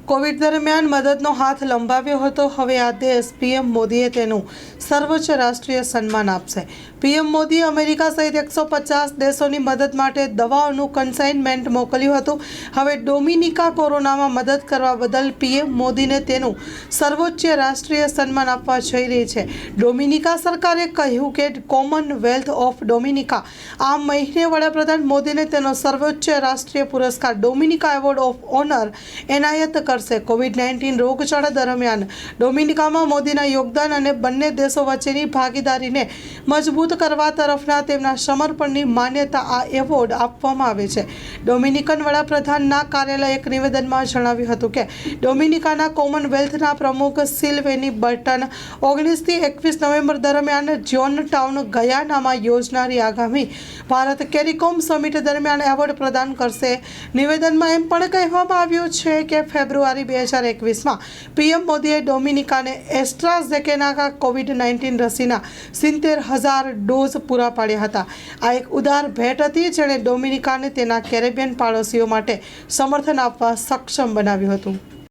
Covid દરમિયાન મદદનો હાથ લંબાવ્યો હતો। હવે આ દેશ પીએમ મોદીએ તેનું સર્વોચ્ચ રાષ્ટ્રીય સન્માન આપશે। પીએમ મોદીએ અમેરિકા સહિત 150 દેશોની મદદ માટે દવાઓનું કન્સાઇનમેન્ટ મોકલ્યું હતું। હવે ડોમિનિકા કોરોનામાં મદદ કરવા બદલ પીએમ મોદીને તેનું સર્વોચ્ચ રાષ્ટ્રીય સન્માન આપવા જઈ રહી છે। ડોમિનિકા સરકારે કહ્યું કે કોમનવેલ્થ ઓફ ડોમિનિકા આ મહિને વડાપ્રધાન મોદીને તેનો સર્વોચ્ચ રાષ્ટ્રીય પુરસ્કાર ડોમિનિકા એવોર્ડ ઓફ ઓનર એનાયત કરશે। કોવિડ-19 રોગચાળા દરમિયાન ડોમિનિકામાં મોદીના યોગદાન અને બંને દેશો વચ્ચેની ભાગીદારીને મજબૂત કરવા તરફના તેમના સમર્પણની માન્યતા આ એવોર્ડ આપવામાં આવે છે। ડોમિનિકન વડાપ્રધાનના કાર્યાલયે એક નિવેદનમાં જણાવ્યું હતું કે ડોમિનિકાના કોમનવેલ્થના પ્રમુખ સિલ્વેની બર્ટન 19 થી 21 નવેમ્બર દરમિયાન જ્હોન ટાઉન ગયાનામાં યોજનારી આગામી ભારત કેરિકોમ સમિટ દરમિયાન એવોર્ડ પ્રદાન કરશે। નિવેદનમાં એમ પણ કહેવામાં આવ્યું છે કે ફેબ્રુઆરી 2021માં પીએમ મોદીએ ડોમિનિકાને એસ્ટ્રાઝેનેકા કોવિડ-19 રસીના 70,000 ડોઝ પૂરા પાડ્યા હતા। આ એક ઉદાર ભેટ હતી જેણે ડોમિનિકાને તેના કેરેબિયન પાડોશીઓ માટે સમર્થન આપવા સક્ષમ બનાવ્યું હતું।